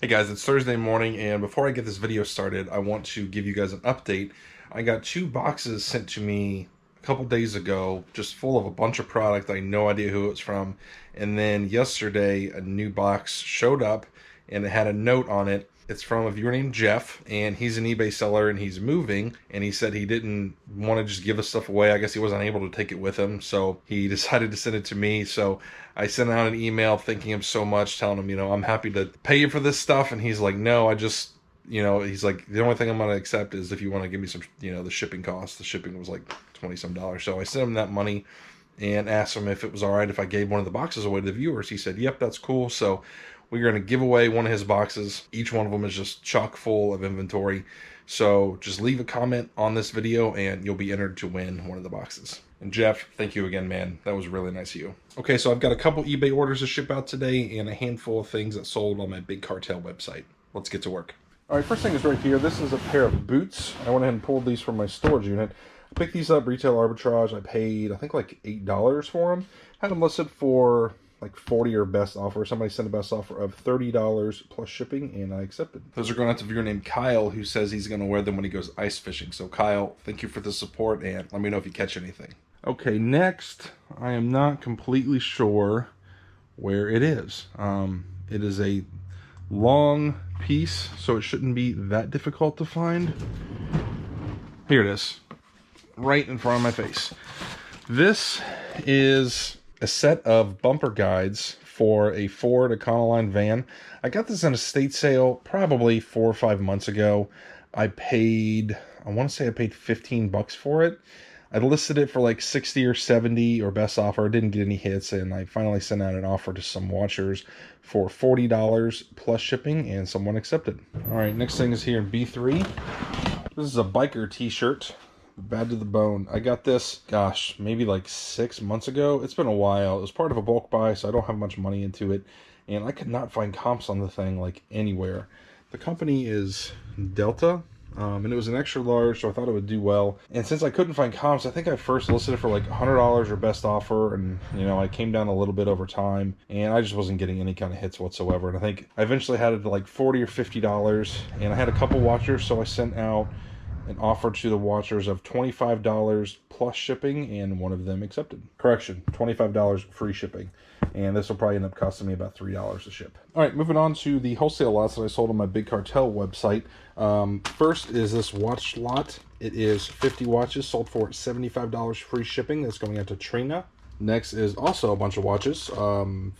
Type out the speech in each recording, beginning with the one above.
guys, it's Thursday morning, and before I get this video started, I want to give you guys an update. I got 2 boxes sent to me a couple days ago, just full of a bunch of product. I had no idea who it's from. And then yesterday, a new box showed up, and it had a note on it. It's from a viewer named Jeff, and he's an eBay seller, and he's moving, and he said he didn't want to just give his stuff away. I guess he wasn't able to take it with him, so he decided to send it to me. So I sent out an email thanking him so much, telling him, I'm happy to pay you for this stuff, and he's like, no, I just, he's like, the only thing I'm going to accept is if you want to give me some, the shipping costs. The shipping was like $20 some. So I sent him that money and asked him if it was all right if I gave one of the boxes away to the viewers. He said, yep, that's cool. So we're going to give away one of his boxes. Each one of them is just chock full of inventory. So just leave a comment on this video and you'll be entered to win one of the boxes. And Jeff, thank you again, man. That was really nice of you. Okay, so I've got a couple eBay orders to ship out today and a handful of things that sold on my Big Cartel website. Let's get to work. All right, first thing is right here. This is a pair of boots. I went ahead and pulled these from my storage unit. I picked these up retail arbitrage. I paid, I think, like $8 for them. Had them listed for like 40 or best offer. Somebody sent a best offer of $30 plus shipping, and I accepted. Those are going out to a viewer named Kyle, who says he's going to wear them when he goes ice fishing. So Kyle, thank you for the support, and let me know if you catch anything. Okay, next, I am not completely sure where it is. It is a long piece, so it shouldn't be that difficult to find. Here it is, right in front of my face. This is a set of bumper guides for a Ford Econoline van. I got this in a state sale probably 4 or 5 months ago. I want to say I paid $15 for it. I listed it for like 60 or 70 or best offer. I didn't get any hits, and I finally sent out an offer to some watchers for $40 plus shipping, and someone accepted. All right, next thing is here in B3. This is a biker t-shirt. Bad to the bone. I got this, gosh, maybe like 6 months ago. It's been a while. It was part of a bulk buy, so I don't have much money into it. And I could not find comps on the thing like anywhere. The company is Delta, and it was an extra large, so I thought it would do well. And since I couldn't find comps, I think I first listed it for like $100 or best offer, and I came down a little bit over time, and I just wasn't getting any kind of hits whatsoever. And I think I eventually had it to like $40 or $50, and I had a couple watchers, so I sent out an offer to the watchers of $25 plus shipping, and one of them accepted. Correction, $25 free shipping. And this will probably end up costing me about $3 to ship. All right, moving on to the wholesale lots that I sold on my Big Cartel website. First is this watch lot. It is 50 watches, sold for $75 free shipping. That's going out to Trina. Next is also a bunch of watches,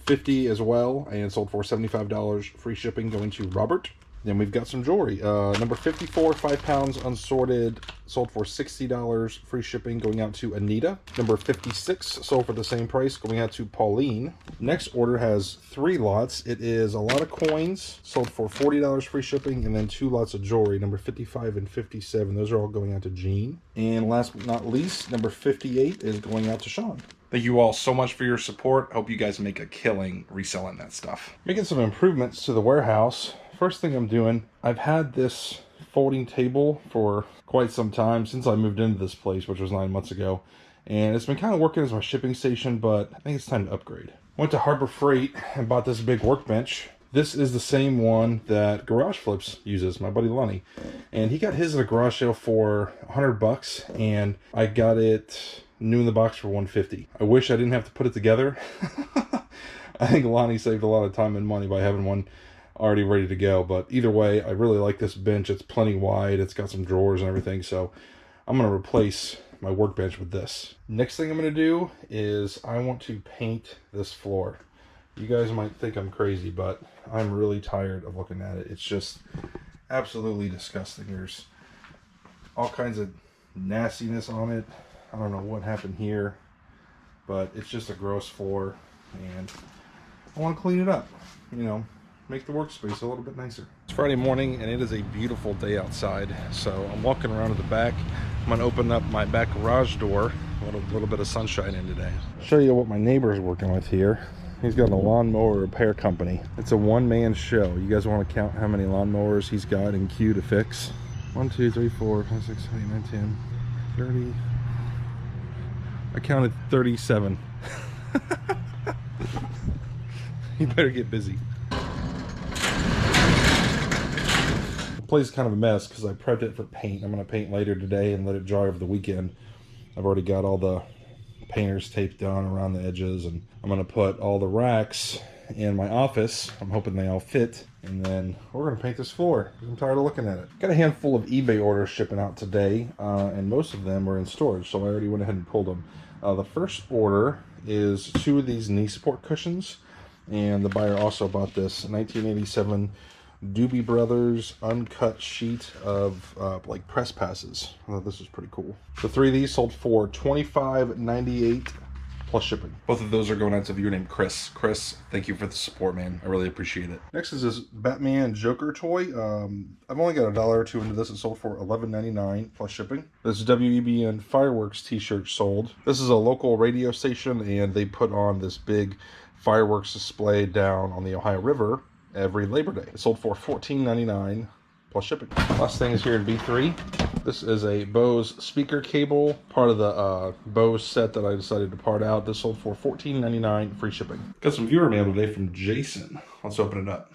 50 as well, and sold for $75 free shipping, going to Robert. Then we've got some jewelry. Number 54, 5 pounds unsorted, sold for $60 free shipping, going out to Anita. Number 56, sold for the same price, going out to Pauline. Next order has 3 lots. It is a lot of coins, sold for $40 free shipping, and then 2 lots of jewelry. Number 55 and 57, those are all going out to Jean. And last but not least, number 58 is going out to Sean. Thank you all so much for your support. Hope you guys make a killing reselling that stuff. Making some improvements to the warehouse. First thing I'm doing, I've had this folding table for quite some time, since I moved into this place, which was 9 months ago. And it's been kind of working as my shipping station, but I think it's time to upgrade. Went to Harbor Freight and bought this big workbench. This is the same one that Garage Flips uses, my buddy Lonnie. And he got his at a garage sale for $100, and I got it new in the box for $150. I wish I didn't have to put it together. I think Lonnie saved a lot of time and money by having one already ready to go. But either way, I really like this bench. It's plenty wide. It's got some drawers and everything. So I'm going to replace my workbench with this. Next thing I'm going to do is I want to paint this floor. You guys might think I'm crazy, but I'm really tired of looking at it. It's just absolutely disgusting. There's all kinds of nastiness on it. I don't know what happened here, but it's just a gross floor, and I want to clean it up, make the workspace a little bit nicer. It's Friday morning, and it is a beautiful day outside, so I'm walking around to the back. I'm going to open up my back garage door, let a little bit of sunshine in today. Show you what my neighbor is working with here. He's got a lawnmower repair company. It's a one-man show. You guys want to count how many lawnmowers he's got in queue to fix? 1, 2, 3, 4, 5, 6, 7, 8, 9, 10, 30. I counted 37. You better get busy. place is kind of a mess because I prepped it for paint. I'm going to paint later today and let it dry over the weekend. I've already got all the painters taped down around the edges, and I'm going to put all the racks in my office. I'm hoping they all fit, and then we're going to paint this floor. I'm tired of looking at it. Got a handful of eBay orders shipping out today, and most of them were in storage, so I already went ahead and pulled them. The first order is 2 of these knee support cushions, and the buyer also bought this 1987 Doobie Brothers uncut sheet of like press passes. I thought this was pretty cool. The 3 of these sold for $25.98 plus shipping. Both of those are going out to the viewer named Chris. Chris, thank you for the support, man. I really appreciate it. Next is this Batman Joker toy. I've only got $1 or $2 into this. It sold for $11.99 plus shipping. This WEBN fireworks t-shirt sold. This is a local radio station, and they put on this big fireworks display down on the Ohio River every Labor Day. It sold for $14.99 plus shipping. Last thing is here in B3. This is a Bose speaker cable, part of the Bose set that I decided to part out. This sold for $14.99 free shipping. Got some viewer mail today from Jason. Let's open it up.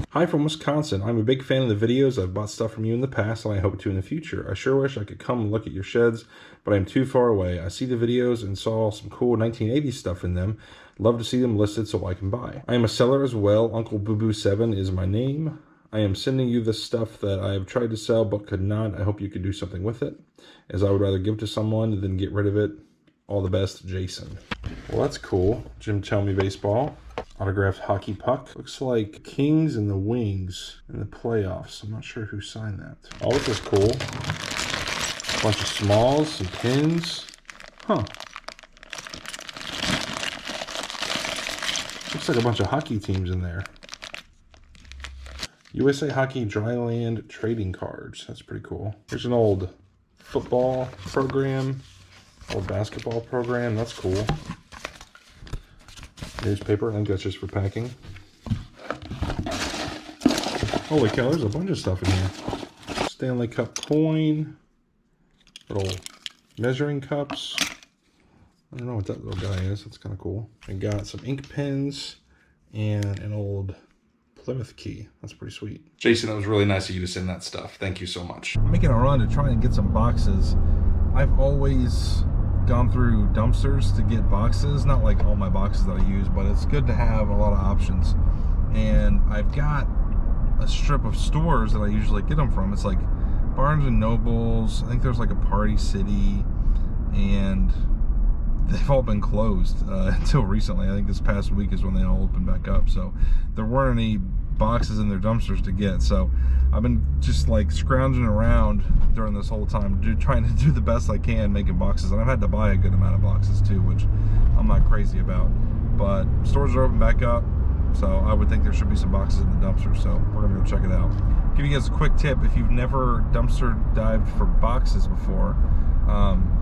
Hi from Wisconsin. I'm a big fan of the videos. I've bought stuff from you in the past, and I hope to in the future. I sure wish I could come and look at your sheds, but I'm too far away. I see the videos and saw some cool 1980s stuff in them. Love to see them listed so I can buy. I am a seller as well. Uncle Boo Boo 7 is my name. I am sending you this stuff that I have tried to sell but could not. I hope you could do something with it, as I would rather give to someone than get rid of it. All the best, Jason. Well, that's cool. Jim Tell Me Baseball. Autographed hockey puck. Looks like Kings and the Wings in the playoffs. I'm not sure who signed that. Oh, this is cool. A bunch of smalls, some pins. Huh. Looks like a bunch of hockey teams in there. USA Hockey Dryland trading cards. That's pretty cool. Here's an old football program, old basketball program. That's cool. Newspaper. I think that's just for packing. Holy cow, there's a bunch of stuff in here. Stanley Cup coin. Little measuring cups. I don't know what that little guy is. That's kind of cool. I got some ink pens and an old Plymouth key. That's pretty sweet. Jason, that was really nice of you to send that stuff. Thank you so much. I'm making a run to try and get some boxes. I've always gone through dumpsters to get boxes. Not like all my boxes that I use, but it's good to have a lot of options. And I've got a strip of stores that I usually get them from. It's like Barnes and Nobles. I think there's like a Party City, and they've all been closed until recently. I think this past week is when they all opened back up. So there weren't any boxes in their dumpsters to get. So I've been just like scrounging around during this whole time, trying to do the best I can making boxes. And I've had to buy a good amount of boxes too, which I'm not crazy about. But stores are open back up, so I would think there should be some boxes in the dumpster. So we're gonna go check it out. Give you guys a quick tip: if you've never dumpster dived for boxes before,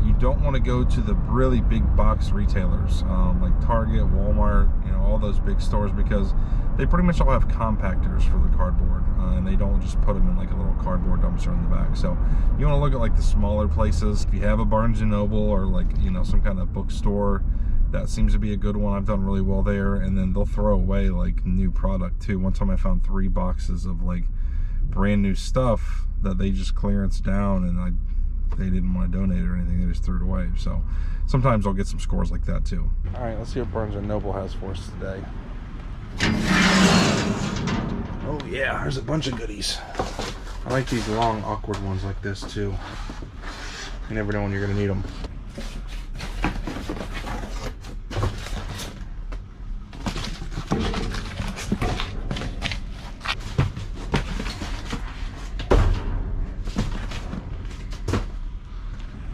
you don't want to go to the really big box retailers like Target, Walmart, you know, all those big stores, because they pretty much all have compactors for the cardboard, and they don't just put them in like a little cardboard dumpster in the back. So you want to look at like the smaller places. If you have a Barnes and Noble or like, you know, some kind of bookstore, that seems to be a good one. I've done really well there. And then they'll throw away like new product too. One time I found 3 boxes of like brand new stuff that they just clearance down, and they didn't want to donate it or anything. They just threw it away. So sometimes I'll get some scores like that too. All right, let's see what Barnes and Noble has for us today. Oh yeah, there's a bunch of goodies. I like these long, awkward ones like this too. You never know when you're gonna need them.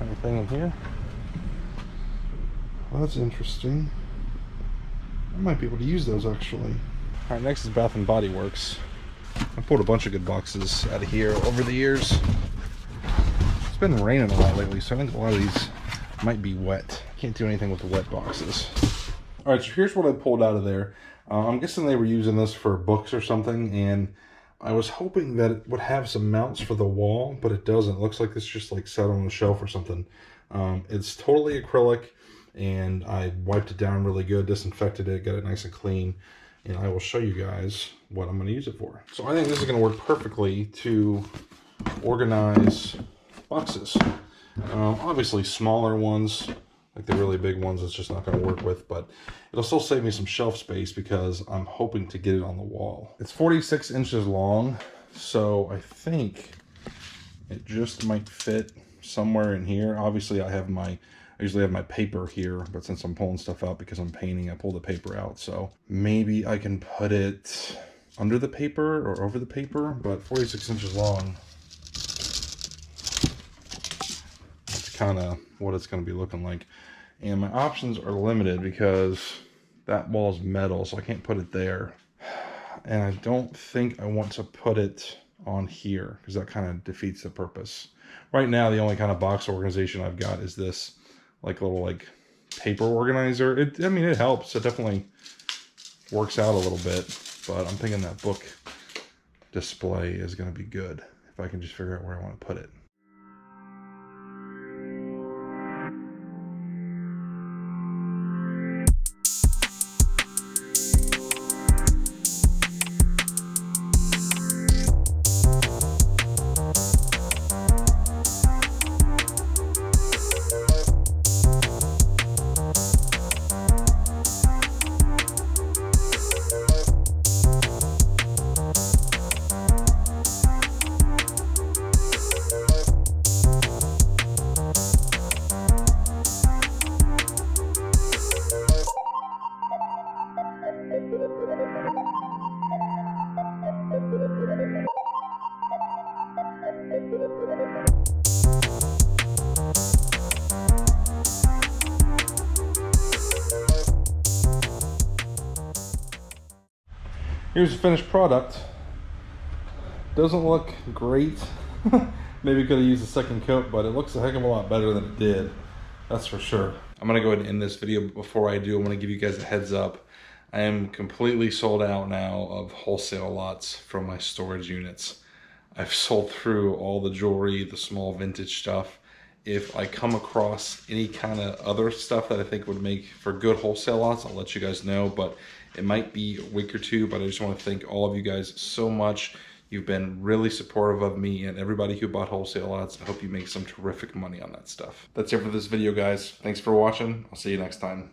Anything in here? Well, that's interesting. I might be able to use those actually. All right, next is Bath and Body Works. I pulled a bunch of good boxes out of here over the years. It's been raining a lot lately, so I think a lot of these might be wet. Can't do anything with the wet boxes. All right, so here's what I pulled out of there. I'm guessing they were using this for books or something, and I was hoping that it would have some mounts for the wall, but it doesn't. It looks like it's just like set on a shelf or something. It's totally acrylic, and I wiped it down really good, disinfected it, got it nice and clean. and I will show you guys what I'm going to use it for. So I think this is going to work perfectly to organize boxes. Obviously smaller ones, like the really big ones, it's just not going to work with, but it'll still save me some shelf space because I'm hoping to get it on the wall. It's 46 inches long, so I think it just might fit somewhere in here. Obviously I usually have my paper here, but since I'm pulling stuff out because I'm painting, I pull the paper out. So maybe I can put it under the paper or over the paper, but 46 inches long, that's kind of what it's going to be looking like. And my options are limited because that wall's metal, so I can't put it there. And I don't think I want to put it on here because that kind of defeats the purpose. Right now, the only kind of box organization I've got is this little paper organizer. I mean, it helps. It definitely works out a little bit, but I'm thinking that book display is going to be good if I can just figure out where I want to put it. Here's the finished product. Doesn't look great. Maybe could have used a second coat, but it looks a heck of a lot better than it did. That's for sure. I'm gonna go ahead and end this video, but before I do, I'm gonna give you guys a heads up. I am completely sold out now of wholesale lots from my storage units. I've sold through all the jewelry, the small vintage stuff. If I come across any kind of other stuff that I think would make for good wholesale lots, I'll let you guys know, but it might be a week or two, but I just want to thank all of you guys so much. You've been really supportive of me and everybody who bought wholesale lots. I hope you make some terrific money on that stuff. That's it for this video, guys. Thanks for watching. I'll see you next time.